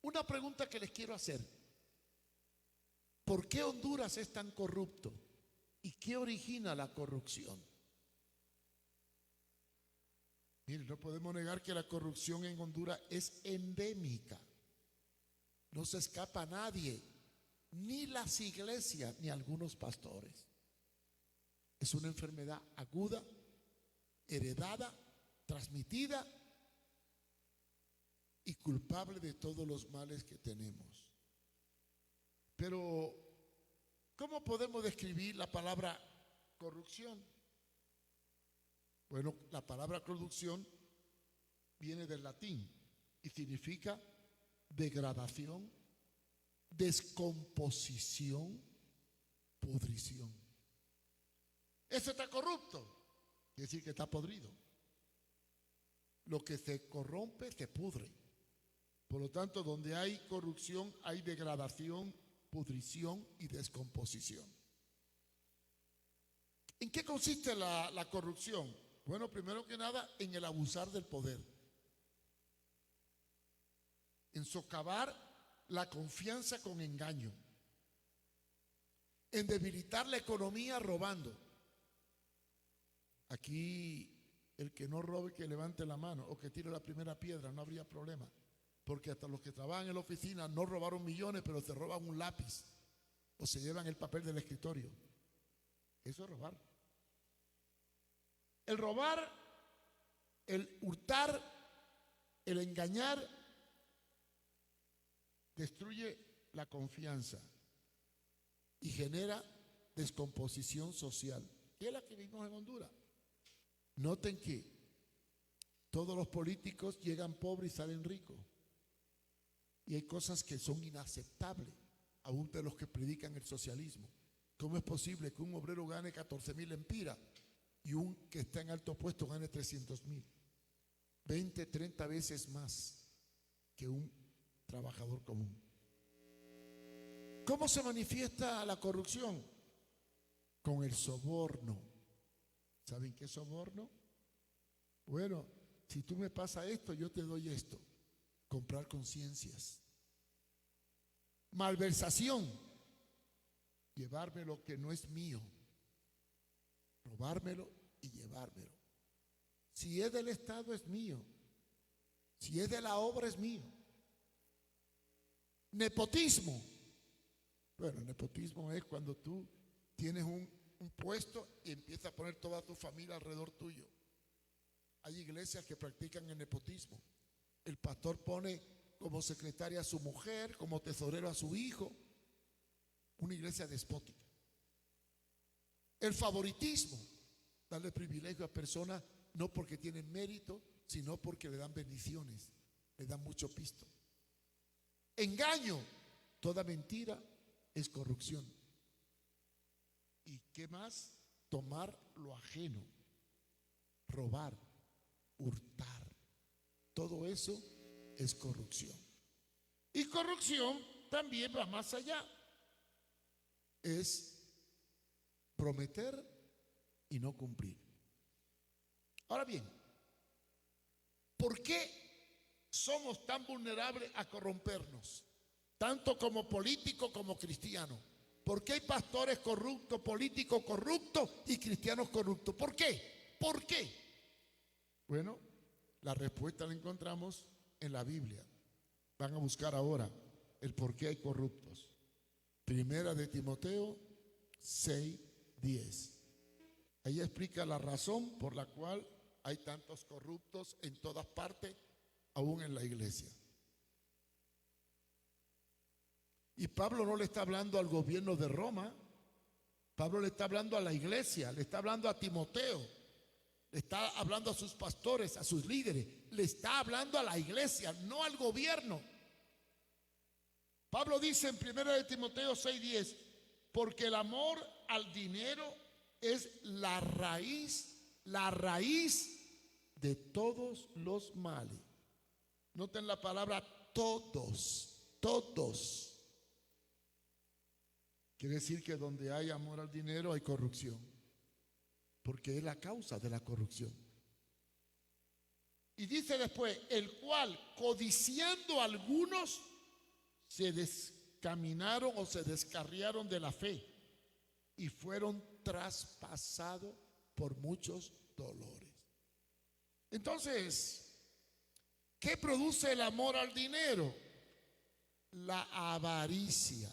Una pregunta que les quiero hacer. ¿Por qué Honduras es tan corrupto? ¿Y qué origina la corrupción? Miren, no podemos negar que la corrupción en Honduras es endémica. No se escapa a nadie, ni las iglesias, ni algunos pastores. Es una enfermedad aguda, heredada, transmitida y culpable de todos los males que tenemos. Pero, ¿cómo podemos describir la palabra corrupción? Bueno, la palabra corrupción viene del latín y significa degradación, descomposición, pudrición. Eso está corrupto, quiere decir que está podrido. Lo que se corrompe se pudre. Por lo tanto, donde hay corrupción hay degradación, pudrición y descomposición. ¿En qué consiste la corrupción? Bueno, primero que nada, en el abusar del poder, en socavar la confianza con engaño, en debilitar la economía robando. Aquí el que no robe, que levante la mano o que tire la primera piedra, no habría problema, porque hasta los que trabajan en la oficina no robaron millones, pero se roban un lápiz o se llevan el papel del escritorio. Eso es robar. El robar, el hurtar, el engañar destruye la confianza y genera descomposición social, que es la que vivimos en Honduras. Noten que todos los políticos llegan pobres y salen ricos. Y hay cosas que son inaceptables, aún de los que predican el socialismo. ¿Cómo es posible que un obrero gane 14,000 lempiras y un que está en alto puesto gane 300,000? 20, 30 veces más que un trabajador común. ¿Cómo se manifiesta la corrupción? Con el soborno. ¿Saben qué es soborno? Bueno, si tú me pasas esto, yo te doy esto. Comprar conciencias. Malversación. Llevarme lo que no es mío. Robármelo y llevármelo. Si es del Estado es mío. Si es de la obra es mío. Nepotismo. Bueno, nepotismo es cuando tú tienes un puesto y empiezas a poner toda tu familia alrededor tuyo. Hay iglesias que practican el nepotismo. El pastor pone como secretaria a su mujer, como tesorero a su hijo. Una iglesia despótica. El favoritismo, darle privilegio a personas no porque tienen mérito, sino porque le dan bendiciones, le dan mucho pisto. Engaño, toda mentira es corrupción. ¿Y qué más? Tomar lo ajeno, robar, hurtar. Todo eso es corrupción. Y corrupción también va más allá. Es prometer y no cumplir. Ahora bien, ¿por qué somos tan vulnerables a corrompernos? Tanto como políticos como cristianos. ¿Por qué hay pastores corruptos, políticos corruptos y cristianos corruptos? ¿Por qué? ¿Por qué? Bueno, la respuesta la encontramos en la Biblia. Van a buscar ahora el por qué hay corruptos. Primera de Timoteo 6:10. Ahí explica la razón por la cual hay tantos corruptos en todas partes, aún en la iglesia. Y Pablo no le está hablando al gobierno de Roma. Pablo le está hablando a la iglesia, le está hablando a Timoteo, le está hablando a sus pastores, a sus líderes, le está hablando a la iglesia, no al gobierno. Pablo dice en 1 de Timoteo 6:10, porque el amor al dinero es la raíz de todos los males. Noten la palabra todos, todos. Quiere decir que donde hay amor al dinero hay corrupción, porque es la causa de la corrupción. Y dice después, el cual codiciando algunos se descaminaron o se descarriaron de la fe y fueron traspasados por muchos dolores. Entonces, ¿qué produce el amor al dinero? La avaricia.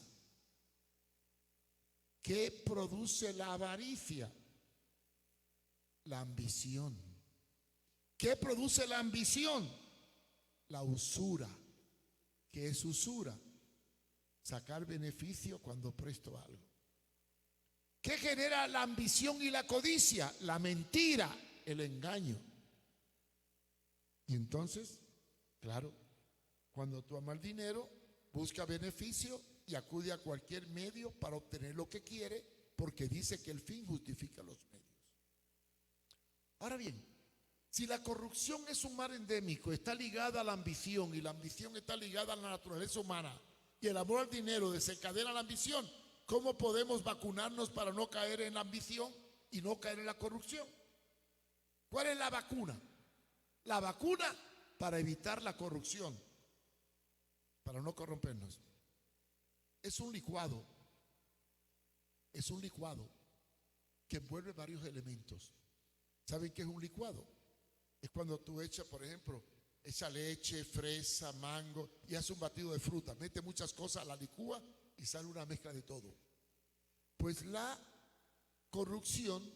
¿Qué produce la avaricia? La ambición. ¿Qué produce la ambición? La usura. ¿Qué es usura? Sacar beneficio cuando presto algo. ¿Qué genera la ambición y la codicia? La mentira, el engaño. Y entonces, claro, cuando tú amas el dinero, busca beneficio y acude a cualquier medio para obtener lo que quiere, porque dice que el fin justifica los medios. Ahora bien, si la corrupción es un mal endémico, está ligada a la ambición y la ambición está ligada a la naturaleza humana y el amor al dinero desencadena la ambición, ¿cómo podemos vacunarnos para no caer en la ambición y no caer en la corrupción? ¿Cuál es la vacuna? La vacuna para evitar la corrupción, para no corrompernos. Es un licuado que envuelve varios elementos. ¿Saben qué es un licuado? Es cuando tú echas, por ejemplo, echa leche, fresa, mango y hace un batido de fruta, mete muchas cosas, la licúa y sale una mezcla de todo. Pues la corrupción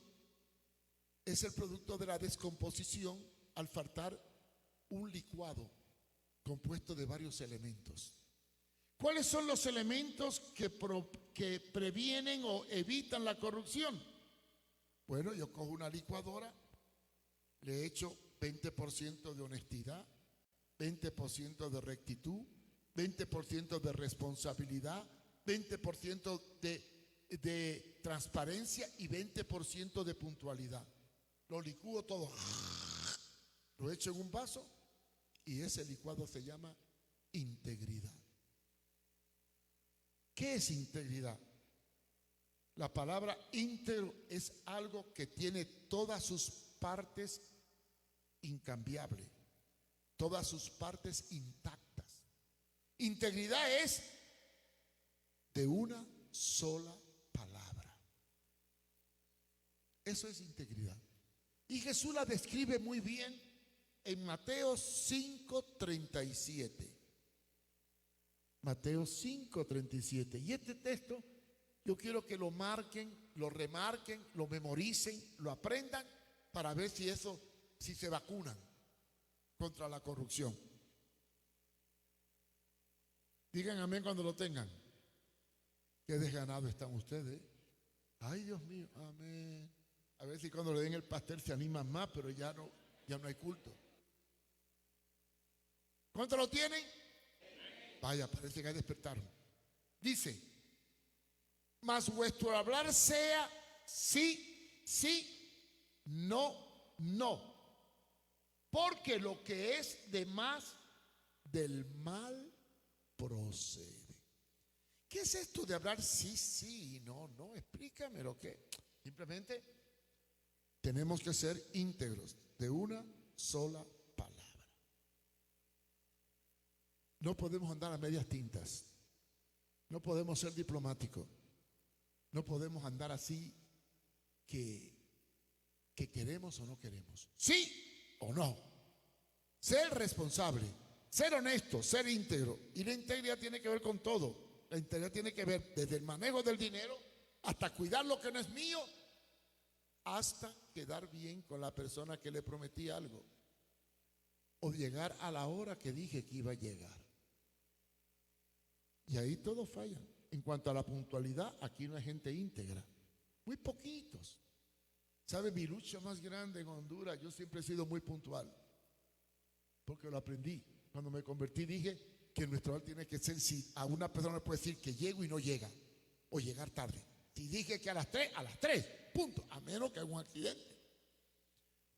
es el producto de la descomposición al faltar un licuado compuesto de varios elementos. ¿Cuáles son los elementos que previenen o evitan la corrupción? Bueno, yo cojo una licuadora, le echo 20% de honestidad, 20% de rectitud, 20% de responsabilidad, 20% de transparencia y 20% de puntualidad. Lo licúo todo, lo echo en un vaso y ese licuado se llama integridad. ¿Qué es integridad? La palabra íntegro es algo que tiene todas sus partes incambiables, todas sus partes intactas. Integridad es de una sola palabra. Eso es integridad. Y Jesús la describe muy bien en Mateo 5:37. Mateo 5:37. Y este texto yo quiero que lo marquen, lo remarquen, lo memoricen, lo aprendan para ver si se vacunan contra la corrupción. Digan amén cuando lo tengan. Qué desganados están ustedes. Ay, Dios mío, amén. A ver si cuando le den el pastel se animan más, pero ya no hay culto. ¿Cuántos lo tienen? Vaya, parece que hay despertaron. Dice, mas vuestro hablar sea sí, sí, no, no. Porque lo que es de más del mal procede. ¿Qué es esto de hablar sí, sí y no, no? Explícame lo que. Simplemente tenemos que ser íntegros de una sola palabra. No podemos andar a medias tintas. No podemos ser diplomáticos. No podemos andar así que queremos o no queremos. Sí o no. Ser responsable, ser honesto, ser íntegro. Y la integridad tiene que ver con todo. La integridad tiene que ver desde el manejo del dinero hasta cuidar lo que no es mío, hasta quedar bien con la persona que le prometí algo o llegar a la hora que dije que iba a llegar. Y ahí todo falla. En cuanto a la puntualidad, aquí no hay gente íntegra, muy poquitos. ¿Sabe mi lucha más grande en Honduras? Yo siempre he sido muy puntual, porque lo aprendí. Cuando me convertí dije que nuestro rol tiene que ser, si a una persona le puede decir que llego y no llega, o llegar tarde. Si dije que a las 3, punto, a menos que haya un accidente.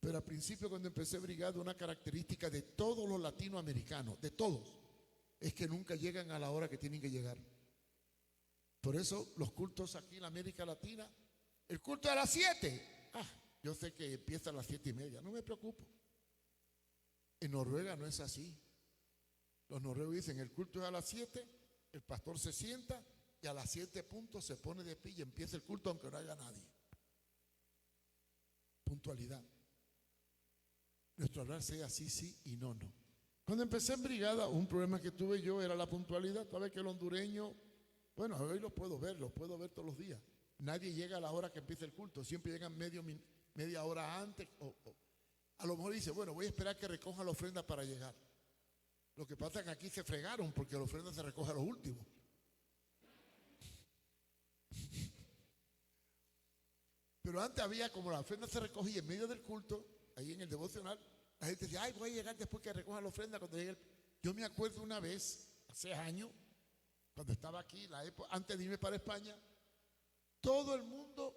Pero al principio, cuando empecé brigada, una característica de todos los latinoamericanos, de todos, es que nunca llegan a la hora que tienen que llegar. Por eso los cultos aquí en la América Latina, el culto es a las 7. Yo sé que empieza a las 7:30, no me preocupo. En Noruega no es así. Los noruegos dicen el culto es a las 7 el pastor se sienta y a las 7 puntos se pone de pie y empieza el culto aunque no haya nadie. Puntualidad. Nuestro hablar sea sí, sí y no, no. Cuando empecé en brigada, un problema que tuve yo era la puntualidad. Sabes que el hondureño, bueno, hoy lo puedo ver todos los días. Nadie llega a la hora que empieza el culto, siempre llegan media hora antes. A lo mejor dice, bueno, voy a esperar que recojan la ofrenda para llegar. Lo que pasa es que aquí se fregaron porque la ofrenda se recoge a los últimos. Pero antes había, como la ofrenda se recogía en medio del culto, ahí en el devocional, la gente decía, ay, voy a llegar después que recojan la ofrenda cuando llegue el... Yo me acuerdo una vez, hace años, cuando estaba aquí, antes de irme para España, todo el mundo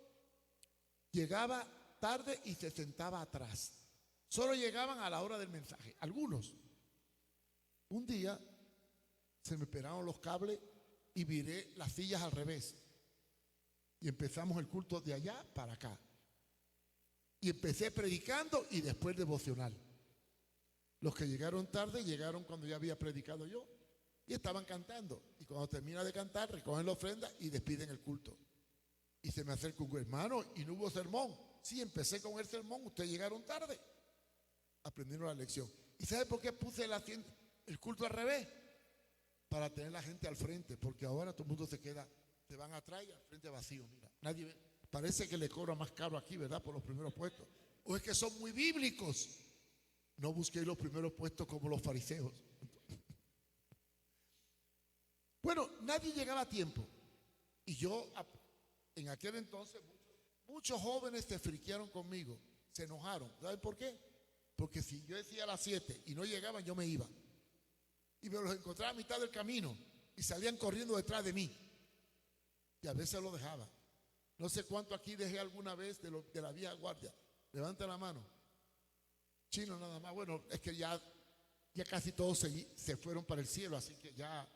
llegaba tarde y se sentaba atrás. Solo llegaban a la hora del mensaje, algunos. Un día se me pelaron los cables y viré las sillas al revés. Y empezamos el culto de allá para acá. Y empecé predicando y después devocional. Los que llegaron tarde llegaron cuando ya había predicado yo. Y estaban cantando. Y cuando termina de cantar, recogen la ofrenda y despiden el culto. Y se me acerca un hermano y no hubo sermón. Sí, empecé con el sermón, ustedes llegaron tarde. Aprendieron la lección. ¿Y sabe por qué puse el culto al revés? Para tener la gente al frente, porque ahora todo el mundo se van atrás y al frente vacío. Mira, nadie ve. Parece que le cobra más caro aquí, ¿verdad? Por los primeros puestos. O es que son muy bíblicos. No busquéis los primeros puestos como los fariseos. Bueno, nadie llegaba a tiempo. Y yo, en aquel entonces, muchos jóvenes se friquearon conmigo. Se enojaron. ¿Saben por qué? Porque si yo decía a las 7 y no llegaban, yo me iba. Y me los encontraba a mitad del camino y salían corriendo detrás de mí. Y a veces lo dejaba. No sé cuánto aquí dejé alguna vez de la vieja guardia. Levanta la mano. Chino nada más. Bueno, es que ya casi todos se fueron para el cielo, así que ya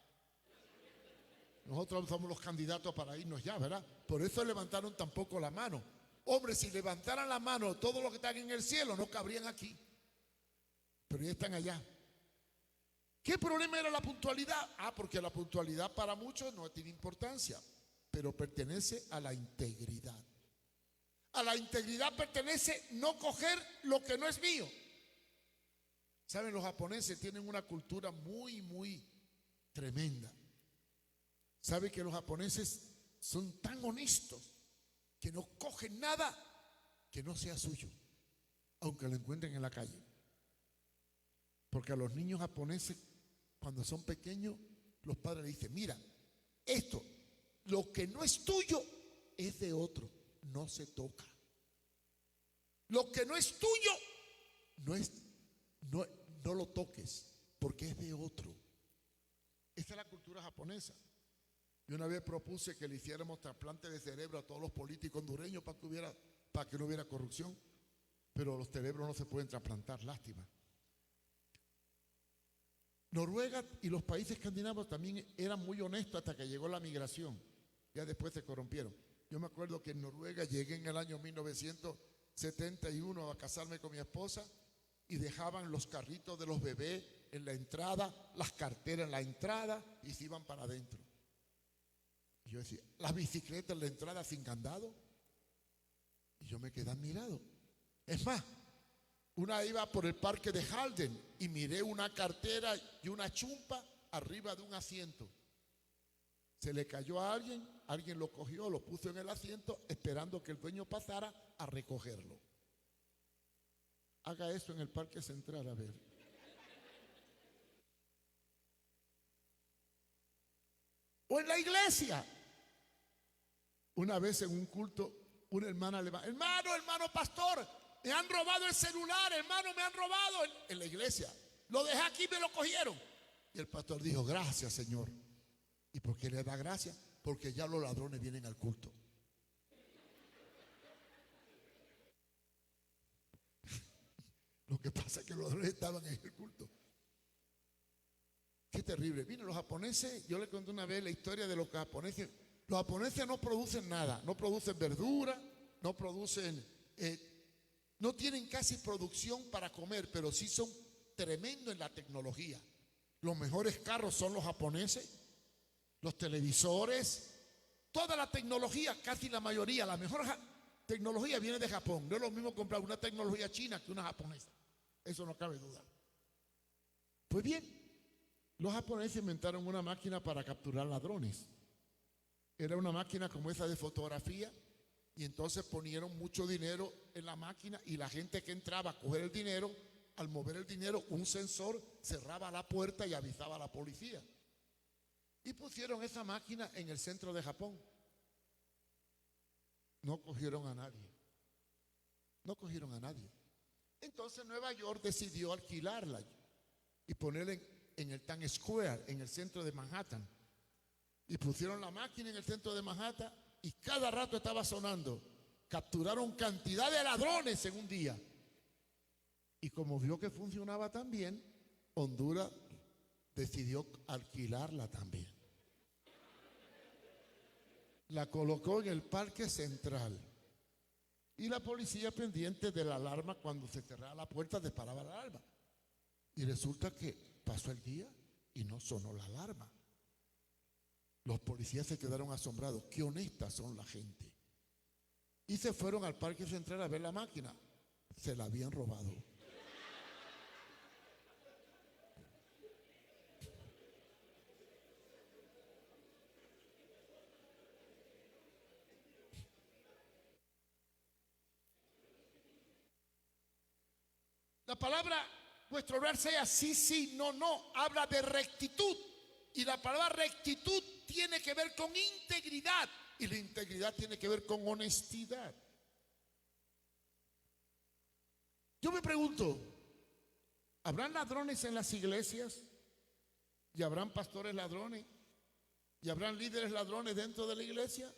nosotros somos los candidatos para irnos ya, ¿verdad? Por eso levantaron tampoco la mano. Hombre, si levantaran la mano todos los que están en el cielo, no cabrían aquí. Pero ya están allá. ¿Qué problema era la puntualidad? Porque la puntualidad para muchos no tiene importancia, pero pertenece a la integridad. A la integridad pertenece no coger lo que no es mío. Saben, los japoneses tienen una cultura muy, muy tremenda. Saben que los japoneses son tan honestos que no cogen nada que no sea suyo, aunque lo encuentren en la calle. Porque a los niños japoneses, cuando son pequeños, los padres le dicen, mira, esto, lo que no es tuyo, es de otro, no se toca. Lo que no es tuyo, no lo toques, porque es de otro. Esta es la cultura japonesa. Yo una vez propuse que le hiciéramos trasplante de cerebro a todos los políticos hondureños para que no hubiera corrupción, pero los cerebros no se pueden trasplantar, lástima. Noruega y los países escandinavos también eran muy honestos hasta que llegó la migración. Ya después se corrompieron. Yo me acuerdo que en Noruega llegué en el año 1971 a casarme con mi esposa y dejaban los carritos de los bebés en la entrada, las carteras en la entrada y se iban para adentro. Y yo decía, las bicicletas en la entrada sin candado. Y yo me quedé admirado. Es más, una iba por el parque de Halden y miré una cartera y una chumpa arriba de un asiento. Se le cayó a alguien lo cogió, lo puso en el asiento esperando que el dueño pasara a recogerlo. Haga eso en el Parque Central, a ver. O en la iglesia. Una vez en un culto, una hermana le va, hermano pastor, me han robado el celular, hermano, me han robado en la iglesia. Lo dejé aquí y me lo cogieron. Y el pastor dijo, gracias, Señor. ¿Y por qué le da gracias? Porque ya los ladrones vienen al culto. Lo que pasa es que los ladrones estaban en el culto. Qué terrible. Miren, los japoneses, yo les conté una vez la historia de los japoneses. Los japoneses no producen nada, no producen verdura, no producen, no tienen casi producción para comer, pero sí son tremendos en la tecnología. Los mejores carros son los japoneses. los televisores, toda la tecnología, casi la mayoría, la mejor tecnología viene de Japón. No es lo mismo comprar una tecnología china que una japonesa. Eso no cabe duda. Pues bien, los japoneses inventaron una máquina para capturar ladrones. Era una máquina como esa de fotografía, y entonces ponieron mucho dinero en la máquina y la gente que entraba a coger el dinero, al mover el dinero, un sensor cerraba la puerta y avisaba a la policía. Y pusieron esa máquina en el centro de Japón. No cogieron a nadie. No cogieron a nadie. Entonces Nueva York decidió alquilarla y ponerla en el Times Square, en el centro de Manhattan. Y pusieron la máquina en el centro de Manhattan y cada rato estaba sonando. Capturaron cantidad de ladrones en un día. Y como vio que funcionaba tan bien, Honduras decidió alquilarla también. La colocó en el Parque Central. Y la policía, pendiente de la alarma, cuando se cerraba la puerta, disparaba la alarma. Y resulta que pasó el día y no sonó la alarma. Los policías se quedaron asombrados. Qué honestas son la gente. Y se fueron al Parque Central a ver la máquina. Se la habían robado. La palabra vuestro obrar sea sí, sí, no, no, habla de rectitud. Y la palabra rectitud tiene que ver con integridad. Y la integridad tiene que ver con honestidad. Yo me pregunto, ¿habrán ladrones en las iglesias? ¿Y habrán pastores ladrones? ¿Y habrán líderes ladrones dentro de la iglesia?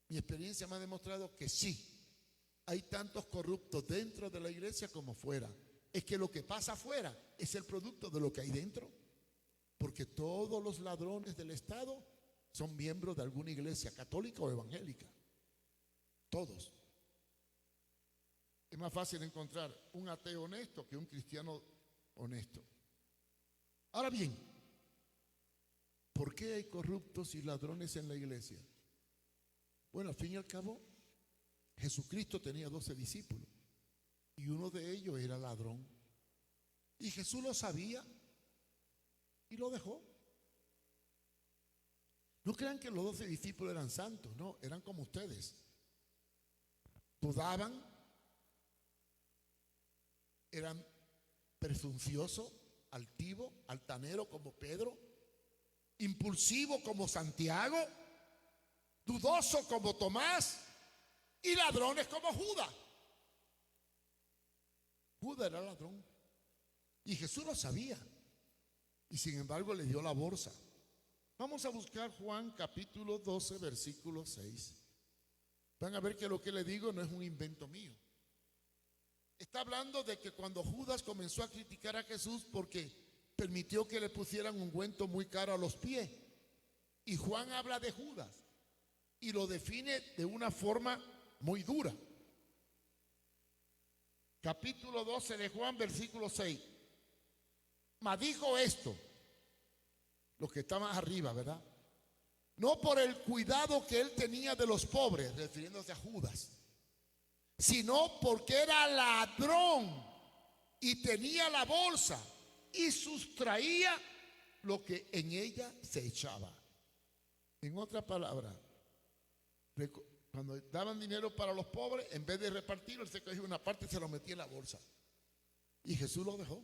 Mi experiencia me ha demostrado que sí. Hay tantos corruptos dentro de la iglesia como fuera. Es que lo que pasa afuera es el producto de lo que hay dentro. Porque todos los ladrones del Estado son miembros de alguna iglesia católica o evangélica. Todos. Es más fácil encontrar un ateo honesto que un cristiano honesto. Ahora bien, ¿por qué hay corruptos y ladrones en la iglesia? Bueno, al fin y al cabo, Jesucristo tenía 12 discípulos y uno de ellos era ladrón. Y Jesús lo sabía y lo dejó. No crean que los 12 discípulos eran santos, no, eran como ustedes. Dudaban, eran presunciosos, altivos, altaneros como Pedro, impulsivos como Santiago, dudosos como Tomás y ladrones como Judas. Judas era ladrón y Jesús lo sabía y sin embargo le dio la bolsa. Vamos a buscar Juan capítulo 12 versículo 6. Van a ver que lo que le digo no es un invento mío. Está hablando de que cuando Judas comenzó a criticar a Jesús porque permitió que le pusieran un ungüento muy caro a los pies. Y Juan habla de Judas y lo define de una forma muy dura. Capítulo 12 de Juan, versículo 6. Mas dijo esto, los que estaban arriba, ¿verdad? No por el cuidado que él tenía de los pobres, refiriéndose a Judas, sino porque era ladrón y tenía la bolsa y sustraía lo que en ella se echaba. En otras palabras, cuando daban dinero para los pobres, en vez de repartirlo, él se cogía una parte y se lo metía en la bolsa. Y Jesús lo dejó,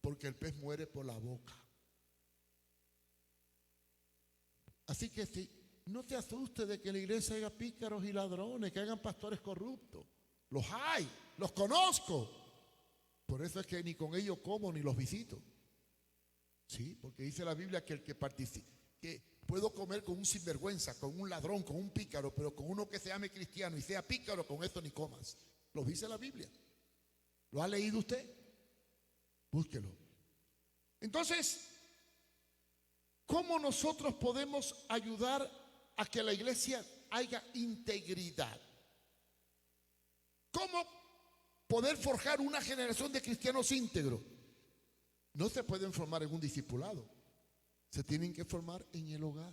porque el pez muere por la boca. Así que si no te asustes de que en la iglesia haya pícaros y ladrones, que hayan pastores corruptos. Los hay, los conozco. Por eso es que ni con ellos como ni los visito. Sí, porque dice la Biblia que el que participa, que puedo comer con un sinvergüenza, con un ladrón, con un pícaro, pero con uno que se llame cristiano y sea pícaro, con esto ni comas. Lo dice la Biblia. ¿Lo ha leído usted? Búsquelo. Entonces, ¿cómo nosotros podemos ayudar a que la iglesia haya integridad? ¿Cómo poder forjar una generación de cristianos íntegros? No se pueden formar en un discipulado. se tienen que formar en el hogar.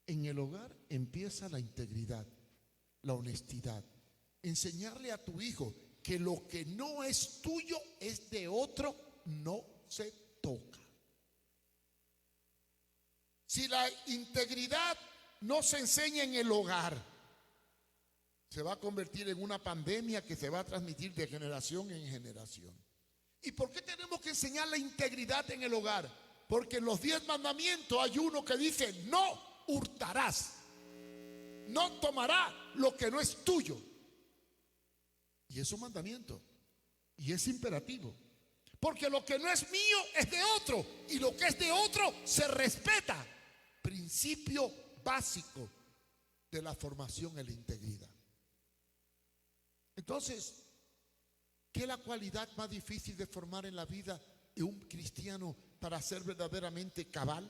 En el hogar empieza la integridad, la honestidad. Enseñarle a tu hijo que lo que no es tuyo es de otro, no se toca. Si la integridad no se enseña en el hogar, se va a convertir en una pandemia que se va a transmitir de generación en generación. ¿Y por qué tenemos que enseñar la integridad en el hogar? Porque en los 10 mandamientos hay uno que dice: no hurtarás, no tomarás lo que no es tuyo. Y es un mandamiento, y es imperativo, porque lo que no es mío es de otro, y lo que es de otro se respeta. Principio básico de la formación en la integridad. Entonces, ¿qué es la cualidad más difícil de formar en la vida de un cristiano para ser verdaderamente cabal?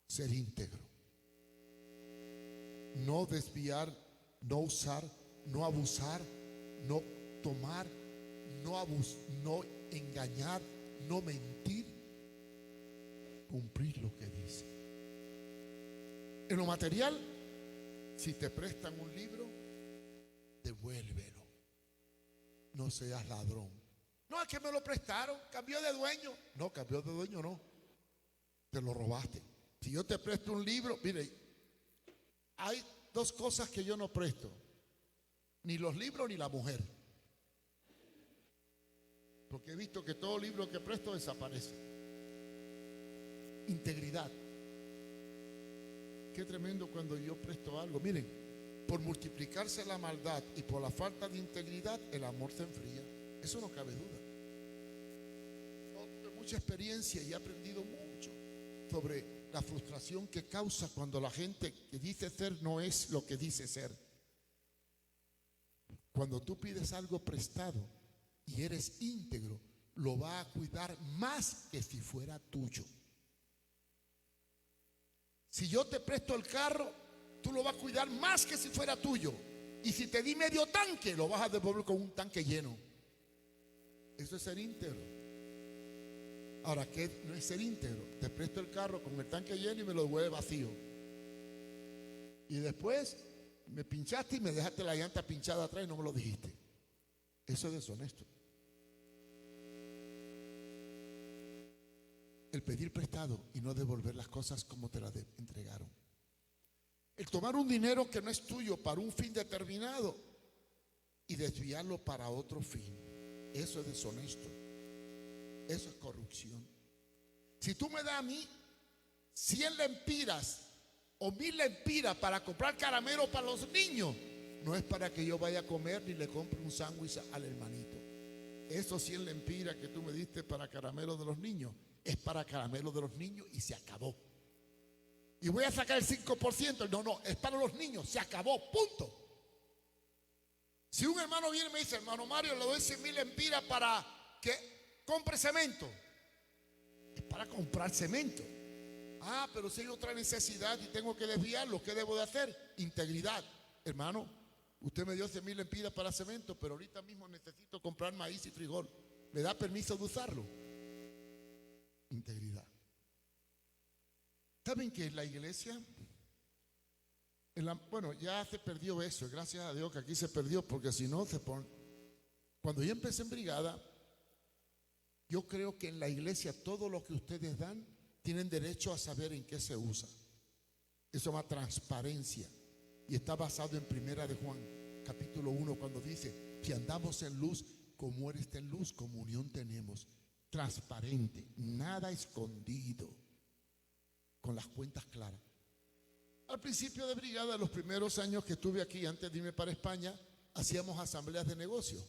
Ser íntegro. No desviar, no usar, no abusar, no tomar, no engañar, no mentir. Cumplir lo que dice. En lo material, si te prestan un libro, devuélvelo. No seas ladrón. No, es que me lo prestaron, cambió de dueño. No, cambió de dueño no. Te lo robaste. Si yo te presto un libro, mire, hay 2 cosas que yo no presto: ni los libros ni la mujer. Porque he visto que todo libro que presto desaparece. Integridad. Qué tremendo cuando yo presto algo. Miren, por multiplicarse la maldad y por la falta de integridad, el amor se enfría. Eso no cabe duda. Yo tuve mucha experiencia y he aprendido mucho sobre la frustración que causa cuando la gente que dice ser no es lo que dice ser. Cuando tú pides algo prestado y eres íntegro, lo va a cuidar más que si fuera tuyo. Si yo te presto el carro, tú lo vas a cuidar más que si fuera tuyo. Y si te di medio tanque, lo vas a devolver con un tanque lleno. Eso es ser íntegro. Ahora, ¿qué no es ser íntegro? Te presto el carro con el tanque lleno y me lo devuelve vacío. Y después me pinchaste y me dejaste la llanta pinchada atrás y no me lo dijiste. Eso es deshonesto. El pedir prestado y no devolver las cosas como te las entregaron. El tomar un dinero que no es tuyo para un fin determinado y desviarlo para otro fin. Eso es deshonesto. Eso es corrupción. Si tú me das a mí 100 lempiras o 1000 lempiras para comprar caramelo para los niños, no es para que yo vaya a comer ni le compre un sándwich al hermanito. Esos 100 lempiras que tú me diste para caramelo de los niños es para caramelo de los niños y se acabó. Y voy a sacar el 5%. No, es para los niños, se acabó, punto. Si un hermano viene y me dice: hermano Mario, le doy 100,000 lempiras para que compre cemento, es para comprar cemento. Ah, pero si hay otra necesidad y tengo que desviarlo, ¿qué debo de hacer? Integridad. Hermano, usted me dio 100,000 lempiras para cemento, pero ahorita mismo necesito comprar maíz y frijol. ¿Me da permiso de usarlo? Integridad. ¿Saben que en la iglesia, bueno, ya se perdió eso? Gracias a Dios que aquí se perdió, porque si no, cuando yo empecé en brigada, yo creo que en la iglesia todo lo que ustedes dan tienen derecho a saber en qué se usa. Eso se llama transparencia y está basado en Primera de Juan, capítulo 1, cuando dice: si andamos en luz, como Él está en luz, comunión tenemos. Transparente, nada escondido, con las cuentas claras. Al principio de brigada, los primeros años que estuve aquí, antes de irme para España, hacíamos asambleas de negocios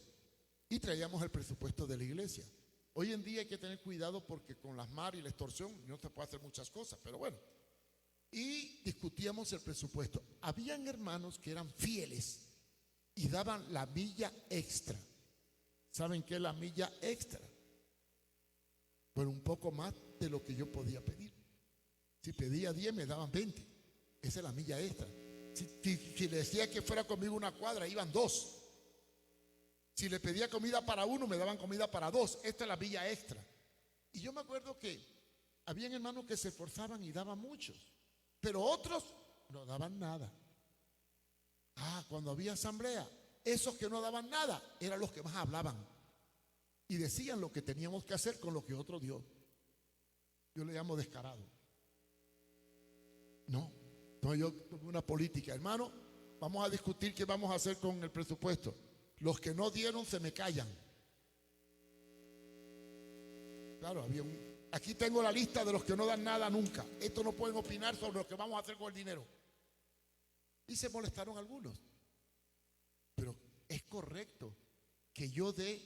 y traíamos el presupuesto de la iglesia. Hoy en día hay que tener cuidado porque con las MAR y la extorsión no se puede hacer muchas cosas, pero bueno. Y discutíamos el presupuesto. Habían hermanos que eran fieles y daban la milla extra. ¿Saben qué es la milla extra? Bueno, un poco más de lo que yo podía pedir. Si pedía 10, me daban 20. Esa es la milla extra. Si le decía que fuera conmigo una cuadra, iban 2. Si le pedía comida para 1, me daban comida para 2. Esta es la milla extra. Y yo me acuerdo que Habían hermanos que se esforzaban y daban muchos, pero otros no daban nada. Cuando había asamblea, esos que no daban nada eran los que más hablaban y decían lo que teníamos que hacer con lo que otro dio. Yo le llamo descarado. No, yo tengo una política, hermano. Vamos a discutir qué vamos a hacer con el presupuesto. Los que no dieron se me callan. Claro, aquí tengo la lista de los que no dan nada nunca. Estos no pueden opinar sobre lo que vamos a hacer con el dinero. Y se molestaron algunos. Pero es correcto que yo dé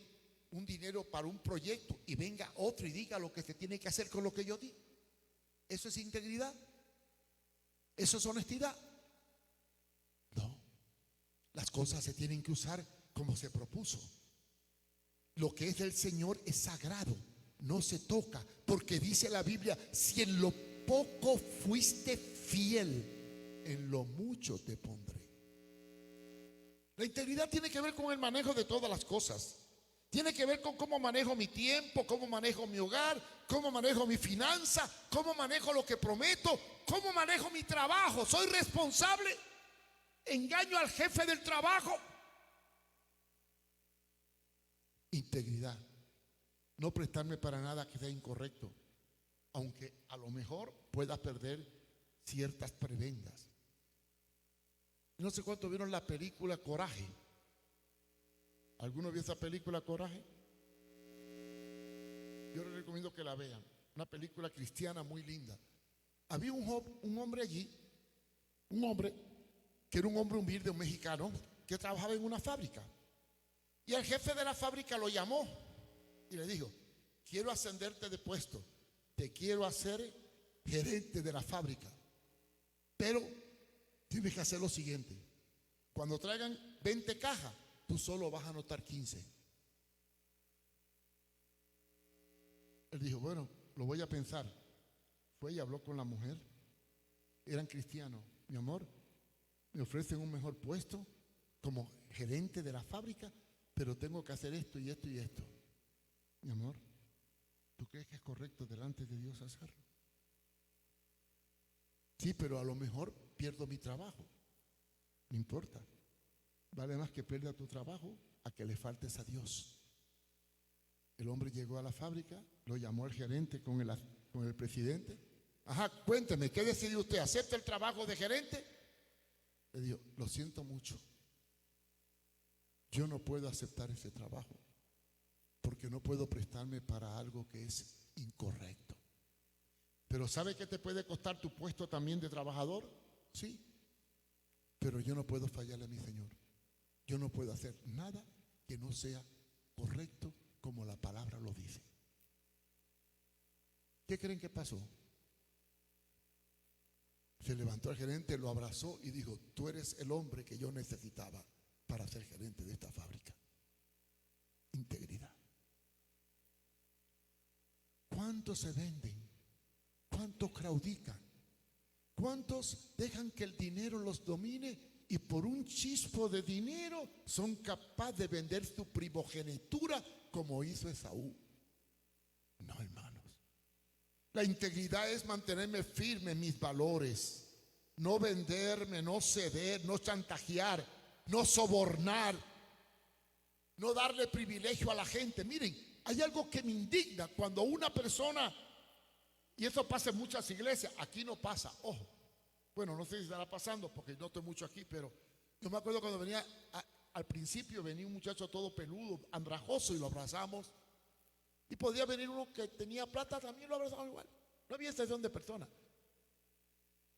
un dinero para un proyecto y venga otro y diga lo que se tiene que hacer con lo que yo di. ¿Eso es integridad? ¿Eso es honestidad? No. Las cosas se tienen que usar como se propuso. Lo que es del Señor es sagrado, no se toca, porque dice la Biblia: si en lo poco fuiste fiel, en lo mucho te pondré. La integridad tiene que ver con el manejo de todas las cosas. Tiene que ver con cómo manejo mi tiempo, cómo manejo mi hogar, cómo manejo mi finanza, cómo manejo lo que prometo, cómo manejo mi trabajo. ¿Soy responsable? ¿Engaño al jefe del trabajo? Integridad. No prestarme para nada que sea incorrecto, aunque a lo mejor pueda perder ciertas prebendas. No sé cuántos vieron la película Coraje. ¿Alguno vio esa película Coraje? Yo les recomiendo que la vean. Una película cristiana muy linda. Había un hombre allí, un hombre que era un hombre humilde, un mexicano, que trabajaba en una fábrica. Y el jefe de la fábrica lo llamó y le dijo: quiero ascenderte de puesto, te quiero hacer gerente de la fábrica, pero tienes que hacer lo siguiente: cuando traigan 20 cajas, tú solo vas a anotar 15. Él dijo: bueno, lo voy a pensar. Fue y habló con la mujer. Eran cristianos. Mi amor, me ofrecen un mejor puesto como gerente de la fábrica, pero tengo que hacer esto y esto y esto. Mi amor, ¿tú crees que es correcto delante de Dios hacerlo? Sí, pero a lo mejor pierdo mi trabajo. No importa. Vale más que pierda tu trabajo a que le faltes a Dios. El hombre llegó a la fábrica, lo llamó el gerente con el presidente. Cuénteme, ¿qué decidió usted? ¿Acepta el trabajo de gerente? Le dijo: lo siento mucho, yo no puedo aceptar ese trabajo porque no puedo prestarme para algo que es incorrecto. Pero ¿sabe qué te puede costar tu puesto también de trabajador? Sí, pero yo no puedo fallarle a mi Señor. Yo no puedo hacer nada que no sea correcto como la palabra lo dice. ¿Qué creen que pasó? Se levantó el gerente, lo abrazó y dijo: tú eres el hombre que yo necesitaba para ser gerente de esta fábrica. Integridad. ¿Cuántos se venden? ¿Cuántos claudican? ¿Cuántos dejan que el dinero los domine y por un chispo de dinero son capaces de vender su primogenitura como hizo Esaú? No, hermanos. La integridad es mantenerme firme en mis valores, no venderme, no ceder, no chantajear, no sobornar, no darle privilegio a la gente. Miren, hay algo que me indigna cuando una persona, y eso pasa en muchas iglesias, aquí no pasa, ojo. Bueno, no sé si estará pasando porque no estoy mucho aquí, pero yo me acuerdo cuando venía, al principio venía un muchacho todo peludo, andrajoso, y lo abrazamos. Y podía venir uno que tenía plata, también lo abrazamos igual. No había excepción de persona.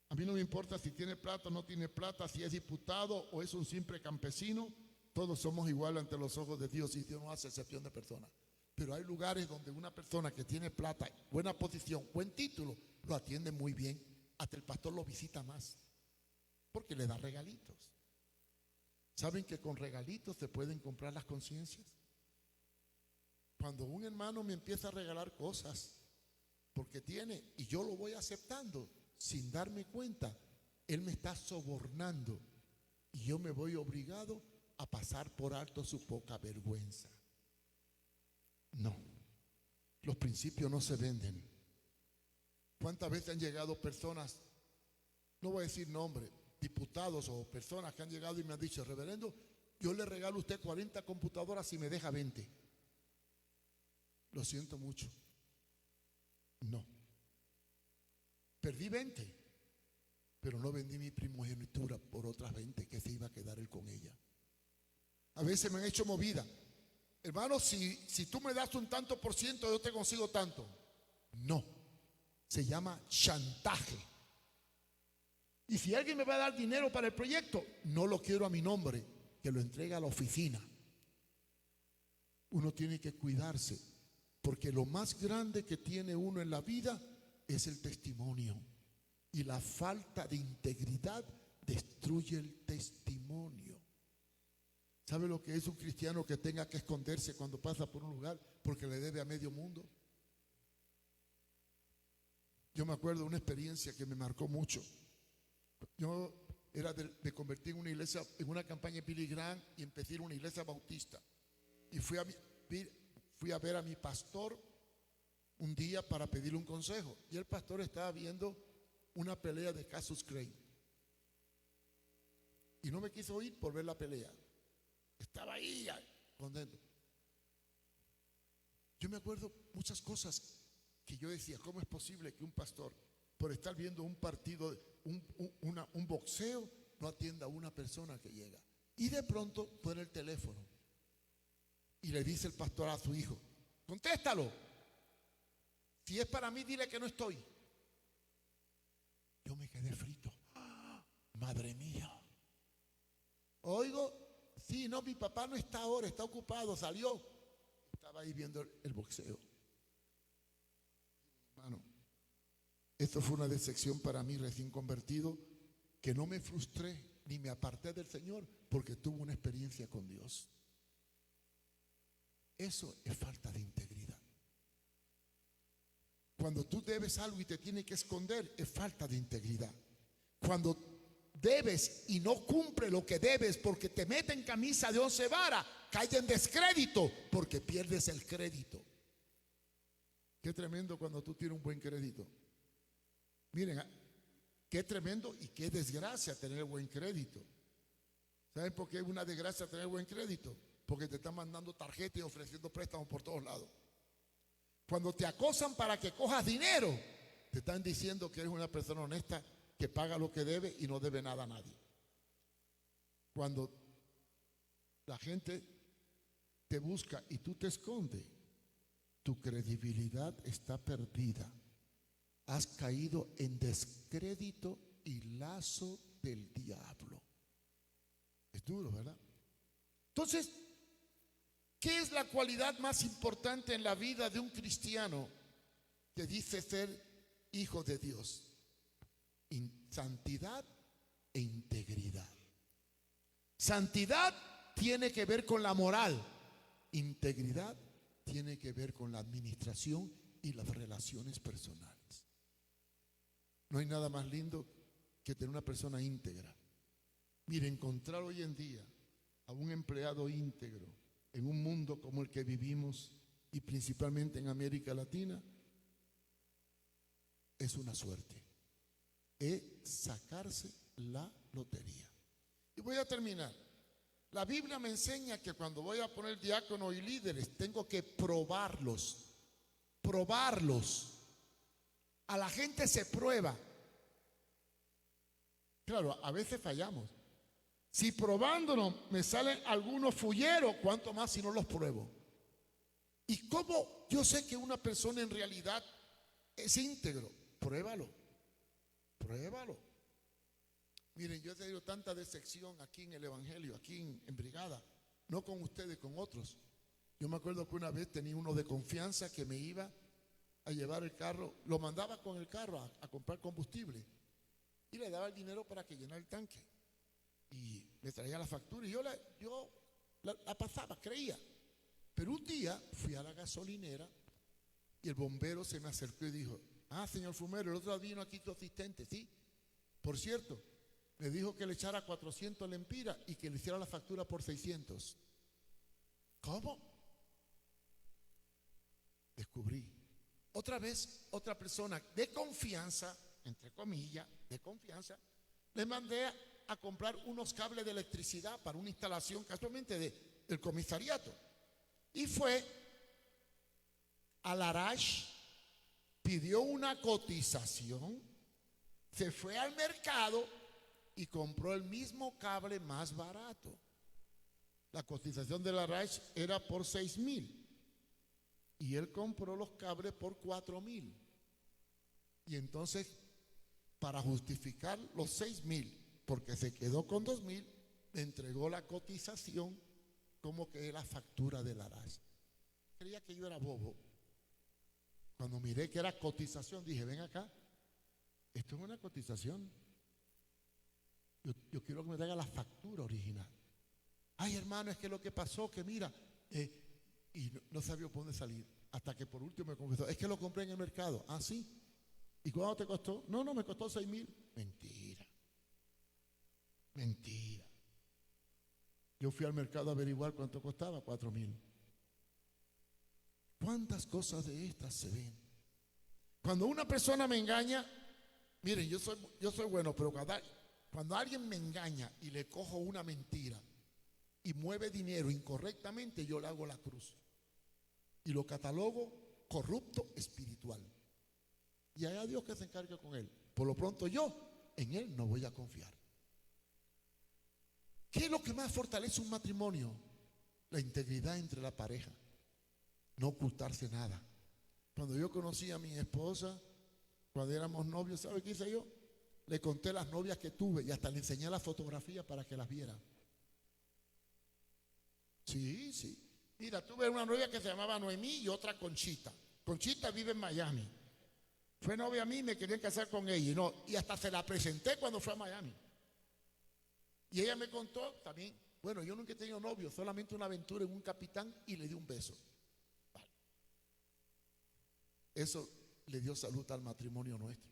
A mí no me importa si tiene plata o no tiene plata, si es diputado o es un simple campesino. Todos somos iguales ante los ojos de Dios y Dios no hace excepción de personas. Pero hay lugares donde una persona que tiene plata, buena posición, buen título, lo atiende muy bien. Hasta el pastor lo visita más porque le da regalitos. ¿Saben que con regalitos se pueden comprar las conciencias? Cuando un hermano me empieza a regalar cosas porque tiene, y yo lo voy aceptando sin darme cuenta, él me está sobornando y yo me voy obligado a pasar por alto su poca vergüenza. No, los principios no se venden. ¿Cuántas veces han llegado personas, no voy a decir nombre, diputados o personas que han llegado y me han dicho: reverendo, yo le regalo a usted 40 computadoras y me deja 20? Lo siento mucho. No. Perdí 20, pero no vendí mi primogenitura por otras 20 que se iba a quedar él con ella. A veces me han hecho movida. Hermano, si tú me das un tanto por ciento, yo te consigo tanto. No. Se llama chantaje. Y si alguien me va a dar dinero para el proyecto, no lo quiero a mi nombre, que lo entregue a la oficina. Uno tiene que cuidarse, porque lo más grande que tiene uno en la vida es el testimonio. Y la falta de integridad destruye el testimonio. ¿Sabe lo que es un cristiano que tenga que esconderse cuando pasa por un lugar porque le debe a medio mundo? Yo me acuerdo de una experiencia que me marcó mucho. Yo me convertí en una iglesia, en una campaña de Billy Graham, y empecé en una iglesia bautista. Y fui a ver a mi pastor un día para pedirle un consejo. Y el pastor estaba viendo una pelea de Cassius Clay. Y no me quiso ir por ver la pelea. Estaba ahí ya, contento. Yo me acuerdo muchas cosas que yo decía: ¿cómo es posible que un pastor, por estar viendo un partido, un boxeo, no atienda a una persona que llega? Y de pronto suena el teléfono y le dice el pastor a su hijo: contéstalo, si es para mí, dile que no estoy. Yo me quedé frito. ¡Ah! Madre mía. Oigo: sí, no, mi papá no está ahora, está ocupado, salió. Estaba ahí viendo el boxeo. Hermano, esto fue una decepción para mí, recién convertido, que no me frustré ni me aparté del Señor, porque tuve una experiencia con Dios. Eso es falta de integridad. Cuando tú debes algo y te tienes que esconder, es falta de integridad. Cuando debes y no cumple lo que debes porque te meten camisa de 11 varas, cae en descrédito porque pierdes el crédito. Qué tremendo cuando tú tienes un buen crédito. Miren, qué tremendo y qué desgracia tener buen crédito. ¿Saben por qué es una desgracia tener buen crédito? Porque te están mandando tarjetas y ofreciendo préstamos por todos lados. Cuando te acosan para que cojas dinero, te están diciendo que eres una persona honesta, que paga lo que debe y no debe nada a nadie. Cuando la gente te busca y tú te escondes, tu credibilidad está perdida. Has caído en descrédito y lazo del diablo. Es duro, ¿verdad? Entonces, ¿qué es la cualidad más importante en la vida de un cristiano que dice ser hijo de Dios? Santidad e integridad. Santidad tiene que ver con la moral. Integridad tiene que ver con la administración y las relaciones personales. No hay nada más lindo que tener una persona íntegra. Mire, encontrar hoy en día a un empleado íntegro en un mundo como el que vivimos, y principalmente en América Latina, es una suerte. Es sacarse la lotería. Y voy a terminar. La Biblia me enseña que cuando voy a poner diáconos y líderes, tengo que probarlos. A la gente se prueba. Claro, a veces fallamos. Si probándonos me salen algunos fulleros, ¿cuánto más si no los pruebo? ¿Y cómo yo sé que una persona en realidad es íntegro? Pruébalo. Miren, yo he tenido tanta decepción aquí en el Evangelio, aquí en Brigada, no con ustedes, con otros. Yo me acuerdo que una vez tenía uno de confianza que me iba a llevar el carro, lo mandaba con el carro a comprar combustible y le daba el dinero para que llenara el tanque. Y me traía la factura y yo la pasaba, creía. Pero un día fui a la gasolinera y el bombero se me acercó y dijo: ah, señor Fumero, el otro día vino aquí tu asistente, ¿sí? Por cierto, me dijo que le echara 400 lempiras y que le hiciera la factura por 600. ¿Cómo? Descubrí. Otra vez, otra persona de confianza, entre comillas, de confianza, le mandé a comprar unos cables de electricidad para una instalación casualmente del comisariato. Y fue al Arash, pidió una cotización, se fue al mercado y compró el mismo cable más barato. La cotización del Arash era por 6,000 y él compró los cables por 4,000. Y entonces, para justificar los 6,000, porque se quedó con 2,000, le entregó la cotización como que era factura del Arash. Creía que yo era bobo. Cuando miré que era cotización, dije, ven acá, esto es una cotización. Yo quiero que me traiga la factura original. Ay, hermano, es que lo que pasó, que mira, y no sabía por dónde salir. Hasta que por último me confesó, es que lo compré en el mercado. Ah, sí. ¿Y cuánto te costó? No, me costó 6,000. Mentira. Mentira. Yo fui al mercado a averiguar cuánto costaba, 4,000. ¿Cuántas cosas de estas se ven? Cuando una persona me engaña, miren, yo soy bueno, pero cuando alguien me engaña y le cojo una mentira y mueve dinero incorrectamente, yo le hago la cruz y lo catalogo corrupto espiritual. Y haya Dios que se encargue con él. Por lo pronto yo en él no voy a confiar. ¿Qué es lo que más fortalece un matrimonio? La integridad entre la pareja. No ocultarse nada. Cuando yo conocí a mi esposa, cuando éramos novios, ¿sabe qué hice yo? Le conté las novias que tuve y hasta le enseñé las fotografías para que las viera. Sí. Mira, tuve una novia que se llamaba Noemí y otra Conchita. Conchita vive en Miami. Fue novia a mí y me querían casar con ella. Y hasta se la presenté cuando fue a Miami. Y ella me contó también, bueno, yo nunca he tenido novio, solamente una aventura en un capitán y le di un beso. Vale. Eso le dio salud al matrimonio nuestro.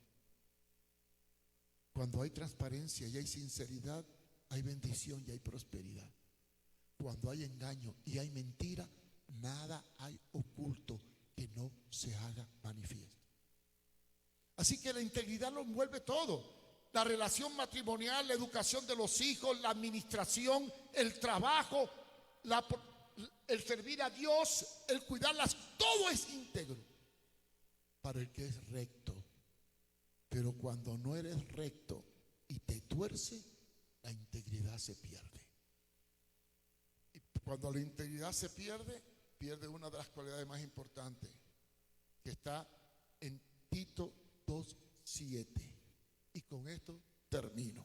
Cuando hay transparencia y hay sinceridad, hay bendición y hay prosperidad. Cuando hay engaño y hay mentira, nada hay oculto que no se haga manifiesto. Así que la integridad lo envuelve todo. La relación matrimonial, la educación de los hijos, la administración, el trabajo, el servir a Dios, el cuidarlas, todo es íntegro para el que es recto. Pero cuando no eres recto y te tuerce, la integridad se pierde. Y cuando la integridad se pierde, pierde una de las cualidades más importantes, que está en Tito 2:7. Y con esto termino.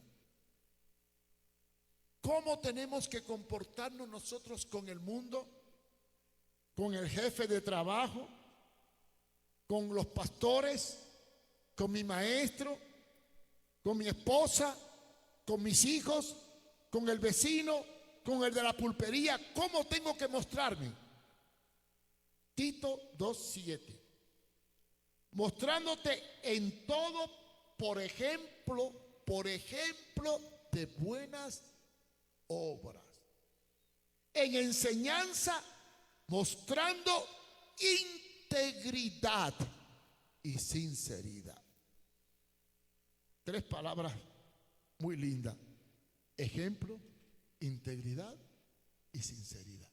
¿Cómo tenemos que comportarnos nosotros con el mundo? Con el jefe de trabajo, con los pastores, con mi maestro, con mi esposa, con mis hijos, con el vecino, con el de la pulpería. ¿Cómo tengo que mostrarme? Tito 2:7. Mostrándote en todo por ejemplo de buenas obras, en enseñanza, mostrando integridad y sinceridad. 3 palabras muy lindas: ejemplo, integridad y sinceridad.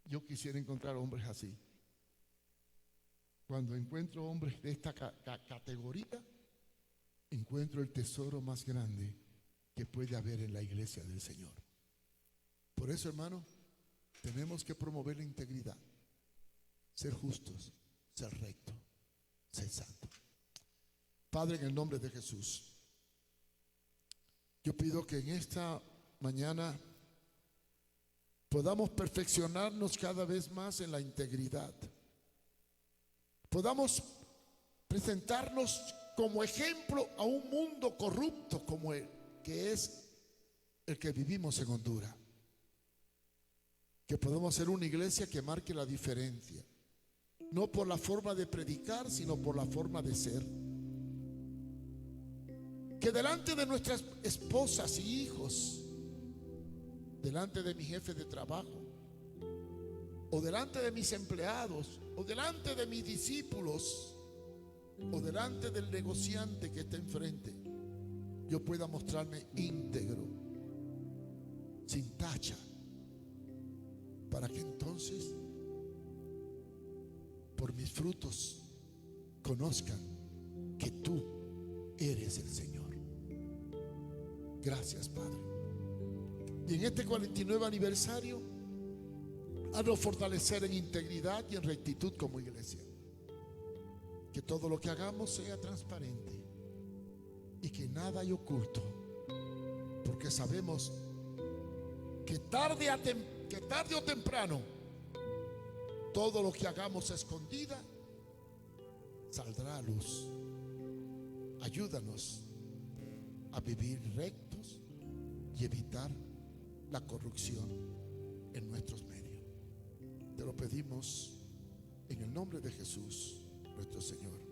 Yo quisiera encontrar hombres así. Cuando encuentro hombres de esta categoría, encuentro el tesoro más grande que puede haber en la iglesia del Señor. Por eso, hermano, tenemos que promover la integridad, ser justos, ser rectos, ser santos. Padre, en el nombre de Jesús, yo pido que en esta mañana podamos perfeccionarnos cada vez más en la integridad. Podamos presentarnos como ejemplo a un mundo corrupto como el que es el que vivimos en Honduras. Que podamos ser una iglesia que marque la diferencia, no por la forma de predicar, sino por la forma de ser. Que delante de nuestras esposas y hijos, delante de mi jefe de trabajo o delante de mis empleados, o delante de mis discípulos o delante del negociante que está enfrente, yo pueda mostrarme íntegro, sin tacha, para que entonces por mis frutos conozcan que tú eres el Señor. Gracias, Padre. Y en este 49 aniversario, haznos fortalecer en integridad y en rectitud como iglesia. Que todo lo que hagamos sea transparente y que nada hay oculto, porque sabemos que tarde o temprano todo lo que hagamos a escondida saldrá a luz. Ayúdanos a vivir rectos y evitar la corrupción en nuestros medios. Te lo pedimos en el nombre de Jesús, nuestro Señor.